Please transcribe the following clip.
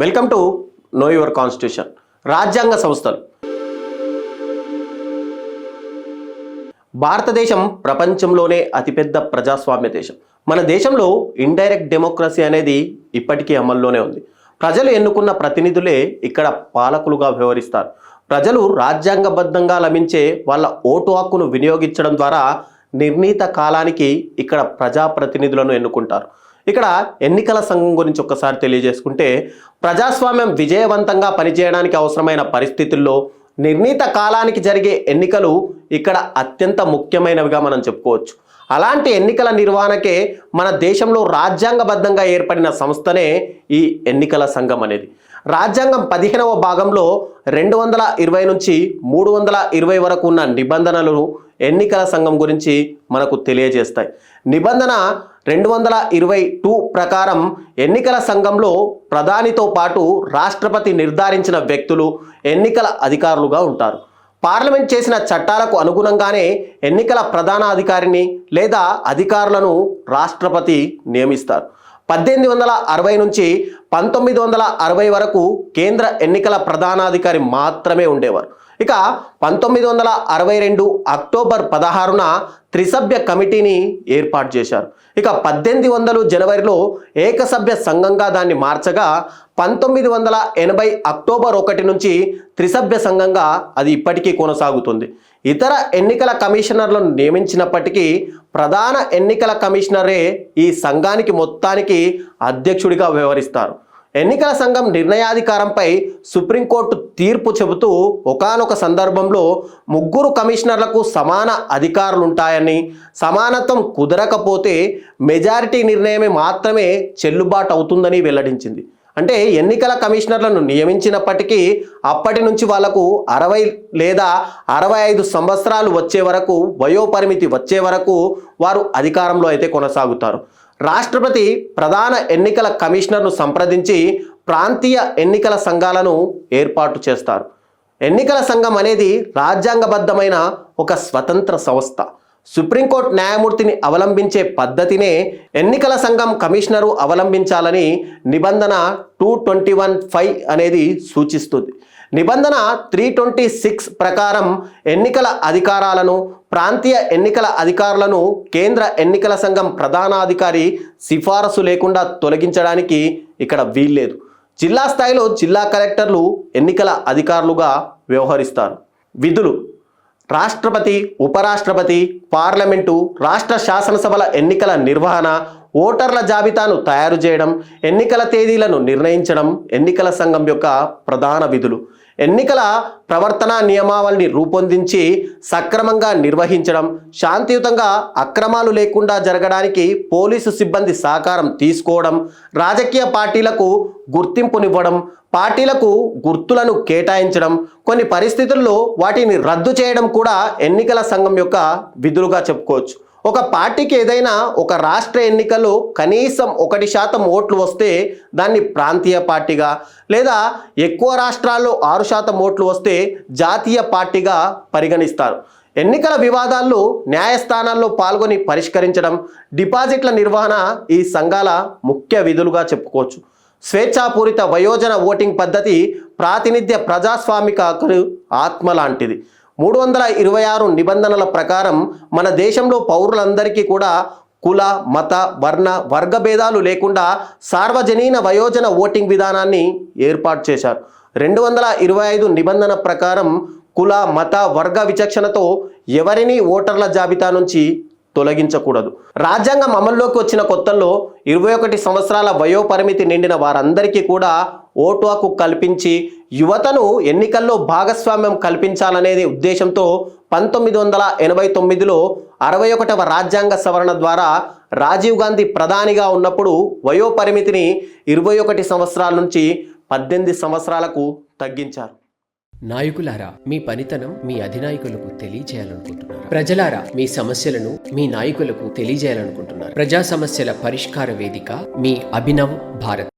Welcome to know your constitution. రాజ్యాంగ సంస్థలు. భారతదేశం ప్రపంచంలోనే అతిపెద్ద ప్రజాస్వామ్య దేశం. మన దేశంలో ఇండైరెక్ట్ డెమోక్రసీ అనేది ఇప్పటికీ అమల్లోనే ఉంది. ప్రజలు ఎన్నుకున్న ప్రతినిధులే ఇక్కడ పాలకులుగా వ్యవహరిస్తారు. ప్రజలు రాజ్యాంగబద్ధంగా లభించే వాళ్ళ ఓటు హక్కును వినియోగించడం ద్వారా నిర్ణీత కాలానికి ఇక్కడ ప్రజాప్రతినిధులను ఎన్నుకుంటారు. ఇక్కడ ఎన్నికల సంఘం గురించి ఒక్కసారి తెలియజేసుకుంటే, ప్రజాస్వామ్యం విజయవంతంగా పనిచేయడానికి అవసరమైన పరిస్థితుల్లో నిర్ణీత కాలానికి జరిగే ఎన్నికలు ఇక్కడ అత్యంత ముఖ్యమైనవిగా మనం చెప్పుకోవచ్చు. అలాంటి ఎన్నికల నిర్వహణకే మన దేశంలో రాజ్యాంగబద్ధంగా ఏర్పడిన సంస్థనే ఈ ఎన్నికల సంఘం అనేది. రాజ్యాంగం 15వ భాగంలో 220 నుంచి 320 వరకు ఉన్న నిబంధనలను ఎన్నికల సంఘం గురించి మనకు తెలియజేస్తాయి. నిబంధన 222 ప్రకారం ఎన్నికల సంఘంలో ప్రధానితో పాటు రాష్ట్రపతి నిర్ధారించిన వ్యక్తులు ఎన్నికల అధికారులుగా ఉంటారు. పార్లమెంట్ చేసిన చట్టాలకు అనుగుణంగానే ఎన్నికల ప్రధాన అధికారిని లేదా అధికారులను రాష్ట్రపతి నియమిస్తారు. 1860 నుంచి 1960 వరకు కేంద్ర ఎన్నికల ప్రధానాధికారి మాత్రమే ఉండేవారు. ఇక 1962 అక్టోబర్ 16న త్రిసభ్య కమిటీని ఏర్పాటు చేశారు. ఇక 1800 జనవరిలో ఏకసభ్య సంఘంగా దాన్ని మార్చగా 1980 అక్టోబర్ 1 నుంచి త్రిసభ్య సంఘంగా అది ఇప్పటికీ కొనసాగుతుంది. ఇతర ఎన్నికల కమిషనర్లను నియమించినప్పటికీ ప్రధాన ఎన్నికల కమిషనరే ఈ సంఘానికి మొత్తానికి అధ్యక్షుడిగా వ్యవహరిస్తారు. ఎన్నికల సంఘం నిర్ణయాధికారంపై సుప్రీంకోర్టు తీర్పు చెబుతూ ఒకానొక సందర్భంలో 3 కమిషనర్లకు సమాన అధికారులు ఉంటాయని, సమానత్వం కుదరకపోతే మెజారిటీ నిర్ణయమే మాత్రమే చెల్లుబాటు అవుతుందని వెల్లడించింది. అంటే ఎన్నికల కమిషనర్లను నియమించినప్పటికీ అప్పటి నుంచి వాళ్లకు 60 లేదా 65 సంవత్సరాలు వచ్చే వరకు, వయోపరిమితి వచ్చే వరకు వారు అధికారంలో అయితే కొనసాగుతారు. రాష్ట్రపతి ప్రధాన ఎన్నికల కమిషనర్ను సంప్రదించి ప్రాంతీయ ఎన్నికల సంఘాలను ఏర్పాటు చేస్తారు. ఎన్నికల సంఘం అనేది రాజ్యాంగబద్ధమైన ఒక స్వతంత్ర సంస్థ. సుప్రీంకోర్టు న్యాయమూర్తిని అవలంబించే పద్ధతినే ఎన్నికల సంఘం కమిషనరు అవలంబించాలని నిబంధన 221(5) అనేది సూచిస్తుంది. నిబంధన 326 ప్రకారం ఎన్నికల అధికారాలను, ప్రాంతీయ ఎన్నికల అధికారులను కేంద్ర ఎన్నికల సంఘం ప్రధానాధికారి సిఫారసు లేకుండా తొలగించడానికి ఇక్కడ వీల్లేదు. జిల్లా స్థాయిలో జిల్లా కలెక్టర్లు ఎన్నికల అధికారులుగా వ్యవహరిస్తారు. విధులు: రాష్ట్రపతి, ఉపరాష్ట్రపతి, పార్లమెంటు, రాష్ట్ర శాసనసభల ఎన్నికల నిర్వహణ, ఓటర్ల జాబితాను తయారు చేయడం, ఎన్నికల తేదీలను నిర్ణయించడం ఎన్నికల సంఘం యొక్క ప్రధాన విధులు. ఎన్నికల ప్రవర్తన నియమావళిని రూపొందించి సక్రమంగా నిర్వహించడం, శాంతియుతంగా అక్రమాలు లేకుండా జరగడానికి పోలీసు సిబ్బంది సహకారం తీసుకోవడం, రాజకీయ పార్టీలకు గుర్తింపునివ్వడం, పార్టీలకు గుర్తులను కేటాయించడం, కొన్ని పరిస్థితుల్లో వాటిని రద్దు చేయడం కూడా ఎన్నికల సంఘం యొక్క విధులుగా చెప్పుకోవచ్చు. ఒక పార్టీకి ఏదైనా ఒక రాష్ట్ర ఎన్నికల్లో కనీసం 1% ఓట్లు వస్తే దాన్ని ప్రాంతీయ పార్టీగా, లేదా ఎక్కువ రాష్ట్రాల్లో 6% ఓట్లు వస్తే జాతీయ పార్టీగా పరిగణిస్తారు. ఎన్నికల వివాదాల్లో న్యాయస్థానాల్లో పాల్గొని పరిష్కరించడం, డిపాజిట్ల నిర్వహణ ఈ సంఘాల ముఖ్య విధులుగా చెప్పుకోవచ్చు. స్వేచ్ఛాపూరిత వయోజన ఓటింగ్ పద్ధతి ప్రాతినిధ్య ప్రజాస్వామిక హక్కును ఆత్మ లాంటిది. 326 నిబంధనల ప్రకారం మన దేశంలో పౌరులందరికీ కూడా కుల, మత, వర్ణ, వర్గ భేదాలు లేకుండా సార్వజనీన వయోజన ఓటింగ్ విధానాన్ని ఏర్పాటు చేశారు. 225 నిబంధన ప్రకారం కుల, మత, వర్గ విచక్షణతో ఎవరిని ఓటర్ల జాబితా నుంచి తొలగించకూడదు. రాజ్యాంగం అమల్లోకి వచ్చిన కొత్తల్లో 21 సంవత్సరాల వయోపరిమితి నిండిన వారందరికీ కూడా ఓటు హక్కు కల్పించి యువతను ఎన్నికల్లో భాగస్వామ్యం కల్పించాలనేది ఉద్దేశంతో 1989లో 61వ రాజ్యాంగ సవరణ ద్వారా రాజీవ్ గాంధీ ప్రధానిగా ఉన్నప్పుడు వయోపరిమితిని 21 సంవత్సరాల నుంచి 18 సంవత్సరాలకు తగ్గించారు. నాయకులారా, మీ పనితనం మీ అధినాయకులకు తెలియజేయాలనుకుంటున్నారు. ప్రజలారా, మీ సమస్యలను మీ నాయకులకు తెలియజేయాలనుకుంటున్నారు. ప్రజా సమస్యల పరిష్కార వేదిక మీ అభినవ్ భారత్.